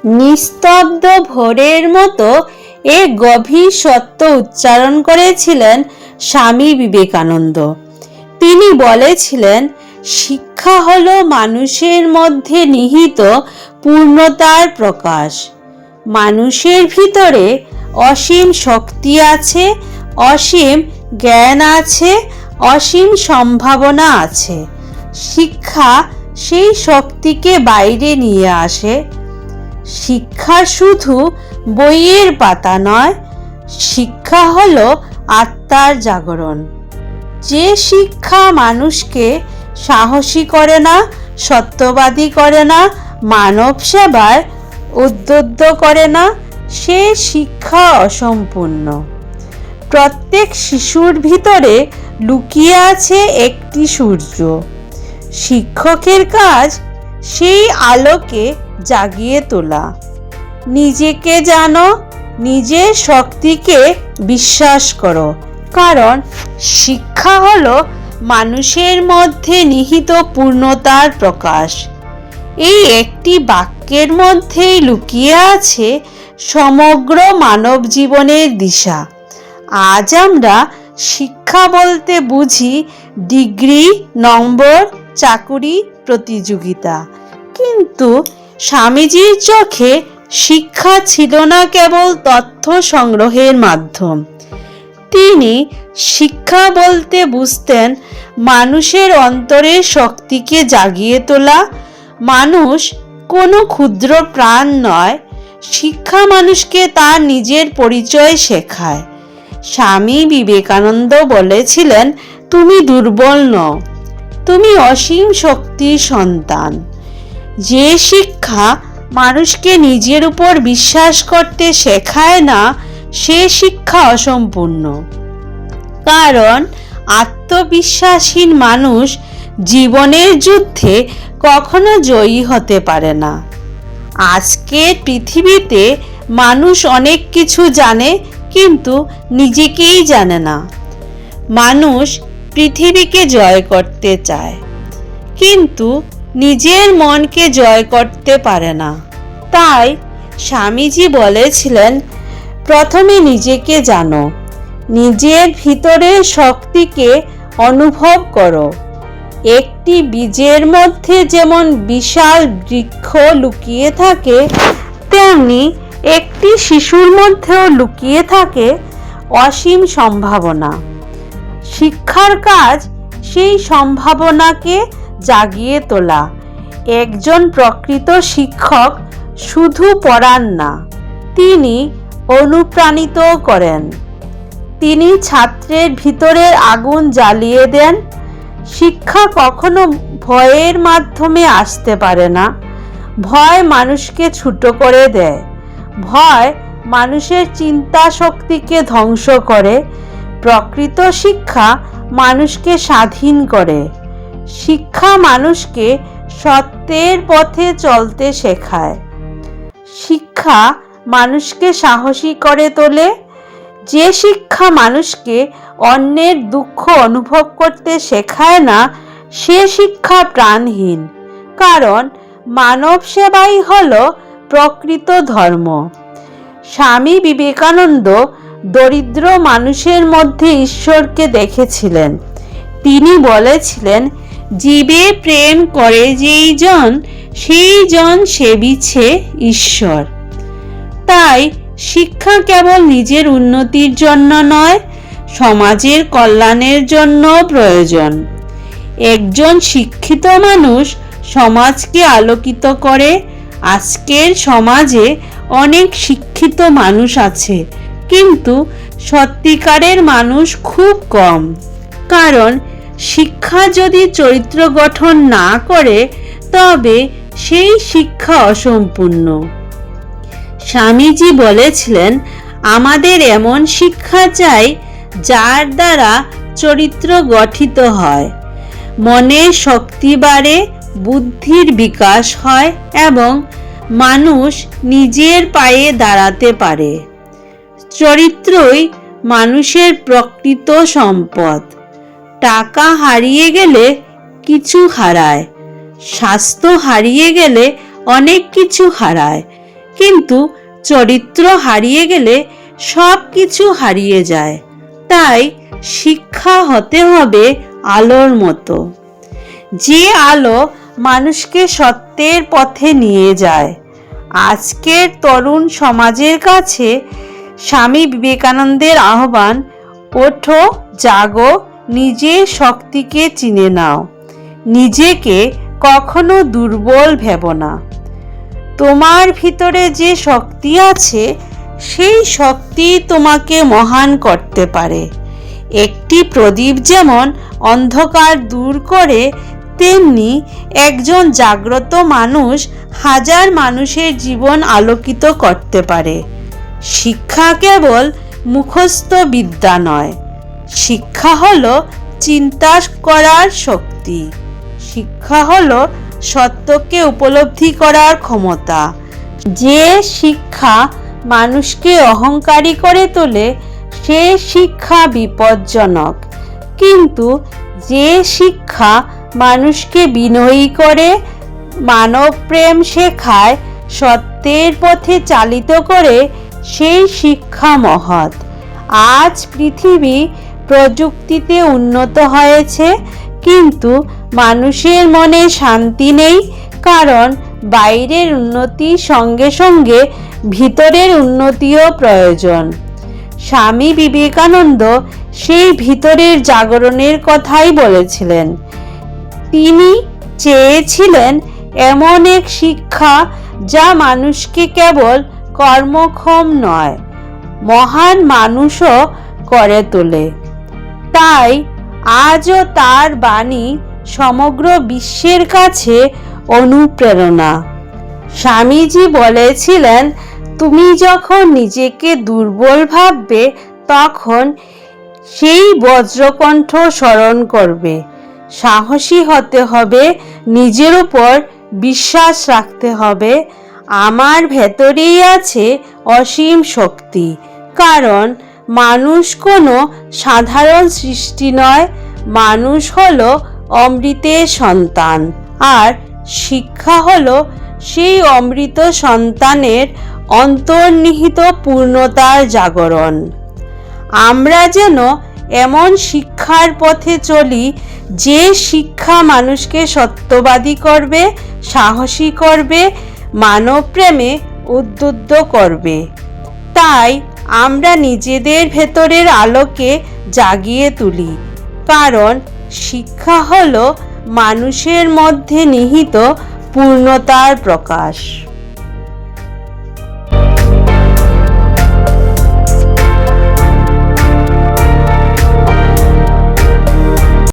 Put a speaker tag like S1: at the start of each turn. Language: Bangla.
S1: নিস্তব্ধ ভোরের মতো এক গভীর সত্য উচ্চারণ করেছিলেন স্বামী বিবেকানন্দ। তিনি বলেছিলেন, শিক্ষা হলো মানুষের মধ্যে নিহিত পূর্ণতার প্রকাশ। মানুষের ভিতরে অসীম শক্তি আছে, অসীম জ্ঞান আছে, অসীম সম্ভাবনা আছে। শিক্ষা সেই শক্তিকে বাইরে নিয়ে আসে। শিক্ষা শুধু বইয়ের পাতা নয়, শিক্ষা হলো আত্মার জাগরণ। যে শিক্ষা মানুষকে সাহসী করে না, সত্যবাদী করে না, মানব সেবায় উদ্বুদ্ধ করে না, সে শিক্ষা অসম্পূর্ণ। প্রত্যেক শিশুর ভিতরে লুকিয়ে আছে একটি সূর্য। শিক্ষকের কাজ সেই আলোকে জাগিয়ে তোলা। নিজেকে জানো, নিজের শক্তিকে বিশ্বাস করো, কারণ শিক্ষা হলো মানুষের মধ্যে নিহিত পূর্ণতার প্রকাশ। এই একটি বাক্যের মধ্যেই লুকিয়ে আছে সমগ্র মানব জীবনের দিশা। আজ আমরা শিক্ষা বলতে বুঝি ডিগ্রি, নম্বর, চাকুরি, প্রতিযোগিতা। কিন্তু স্বামীজির চোখে শিক্ষা ছিল না কেবল তথ্য সংগ্রহের মাধ্যম। তিনি শিক্ষা বলতে বুঝতেন মানুষের অন্তরের শক্তিকে জাগিয়ে তোলা। মানুষ কোনো ক্ষুদ্র প্রাণ নয়। শিক্ষা মানুষকে তার নিজের পরিচয় শেখায়। স্বামী বিবেকানন্দ বলেছিলেন, তুমি দুর্বল নও, তুমি অসীম শক্তির সন্তান। যে শিক্ষা মানুষকে নিজের উপর বিশ্বাস করতে শেখায় না, সে শিক্ষা অসম্পূর্ণ। কারণ আত্মবিশ্বাসহীন মানুষ জীবনের যুদ্ধে কখনো জয়ী হতে পারে না। আজকের পৃথিবীতে মানুষ অনেক কিছু জানে, কিন্তু নিজেকেই জানে না। মানুষ পৃথিবীকে জয় করতে চায়, কিন্তু নিজের মনকে জয় করতে পারে না। তাই স্বামীজি বলেছিলেন, প্রথমে নিজেকে জানো, নিজের ভিতরের শক্তিকে অনুভব করো। একটি বীজের মধ্যে যেমন বিশাল বৃক্ষ লুকিয়ে থাকে, তেমনি একটি শিশুর মধ্যেও লুকিয়ে থাকে অসীম সম্ভাবনা। শিক্ষার কাজ সেই সম্ভাবনাকে জাগিয়ে তোলা। একজন প্রকৃত শিক্ষক শুধু পড়ান না, তিনি অনুপ্রাণিত করেন। তিনি ছাত্রের ভিতরের আগুন জ্বালিয়ে দেন। শিক্ষা কখনো ভয়ের মাধ্যমে আসতে পারে না। ভয় মানুষকে ছোট করে দেয়। ভয় মানুষের চিন্তা শক্তিকে ধ্বংস করে। প্রকৃত শিক্ষা মানুষকে স্বাধীন করে। শিক্ষা মানুষকে সত্যের পথে চলতে শেখায়। শিক্ষা মানুষকে সাহসী করে তোলে। যে শিক্ষা মানুষকে অন্যের দুঃখ অনুভব করতে শেখায় না, সে শিক্ষা প্রাণহীন। কারণ মানব সেবাই হলো প্রকৃত ধর্ম। স্বামী বিবেকানন্দ দরিদ্র মানুষের মধ্যে ঈশ্বরকে দেখেছিলেন। তিনি বলেছিলেন, জীবে প্রেম করে যেই জন, সেই জন সেবিছে ঈশ্বর। তাই শিক্ষা কেবল নিজের উন্নতির জন্য নয়, সমাজের কল্যাণের জন্য প্রয়োজন। একজন শিক্ষিত মানুষ সমাজকে আলোকিত করে। আজকের সমাজে অনেক শিক্ষিত মানুষ আছে, কিন্তু সত্যিকারের মানুষ খুব কম। কারণ শিক্ষা যদি চরিত্র গঠন না করে, তবে সেই শিক্ষা অসম্পূর্ণ। স্বামীজি বলেছিলেন, আমাদের এমন শিক্ষা চাই যার দ্বারা চরিত্র গঠিত হয়, মনের শক্তি বাড়ে, বুদ্ধির বিকাশ হয় এবং মানুষ নিজের পায়ে দাঁড়াতে পারে। চরিত্রই মানুষের প্রকৃত সম্পদ। টাকা হারিয়ে গেলে কিছু হারায়, স্বাস্থ্য হারিয়ে গেলে অনেক কিছু হারায়, কিন্তু চরিত্র হারিয়ে গেলে সব কিছু হারিয়ে যায়। তাই শিক্ষা হতে হবে আলোর মতো, যে আলো মানুষকে সত্যের পথে নিয়ে যায়। আজকের তরুণ সমাজের কাছে স্বামী বিবেকানন্দের আহ্বান, ওঠো, জাগো, নিজের শক্তিকে চিনে নাও, নিজেকে কখনো দুর্বল ভেবো না। তোমার ভিতরে যে শক্তি আছে সেই শক্তি তোমাকে মহান করতে পারে। একটি প্রদীপ যেমন অন্ধকার দূর করে, তেমনি একজন জাগ্রত মানুষ হাজার মানুষের জীবন আলোকিত করতে পারে। শিক্ষা কেবল মুখস্থ বিদ্যা নয়, শিক্ষা হলো চিন্তা করার শক্তি, শিক্ষা হলো সত্যকে উপলব্ধি করার ক্ষমতা। যে শিক্ষা মানুষকে অহংকারী করে তোলে সে শিক্ষা বিপজ্জনক, কিন্তু যে শিক্ষা মানুষকে বিনয়ী করে, মানব প্রেম শেখায়, সত্যের পথে চালিত করে, সেই শিক্ষা মহৎ। আজ পৃথিবী প্রযুক্তিতে উন্নত হয়েছে, কিন্তু মানুষের মনে শান্তি নেই, কারণ বাইরের উন্নতির সঙ্গে সঙ্গে ভিতরের উন্নতিও প্রয়োজন। স্বামী বিবেকানন্দ সেই ভিতরের জাগরণের কথাই বলেছিলেন। তিনি চেয়েছিলেন এমন এক শিক্ষা যা মানুষকে কেবল কর্মক্ষম নয়, মহান মানুষও করে তোলে। তাই আজও তার বাণী সমগ্র বিশ্বের কাছে অনুপ্রেরণা। স্বামীজি বলেছিলেন, তুমি যখন নিজেকে দুর্বল ভাববে তখন সেই বজ্রকণ্ঠ স্মরণ করবে। সাহসী হতে হবে, নিজের উপর বিশ্বাস রাখতে হবে। আমার ভেতরেই আছে অসীম শক্তি, কারণ মানুষ কোনো সাধারণ সৃষ্টি নয়, মানুষ হলো অমৃতের সন্তান, আর শিক্ষা হলো সেই অমৃত সন্তানের অন্তর্নিহিত পূর্ণতার জাগরণ। আমরা যেন এমন শিক্ষার পথে চলি যে শিক্ষা মানুষকে সত্যবাদী করবে, সাহসী করবে, মানব প্রেমে উদ্বুদ্ধ করবে। তাই আমরা নিজেদের ভেতরের আলোকে জাগিয়ে তুলি, কারণ শিক্ষা হলো মানুষের মধ্যে নিহিত পূর্ণতার প্রকাশ।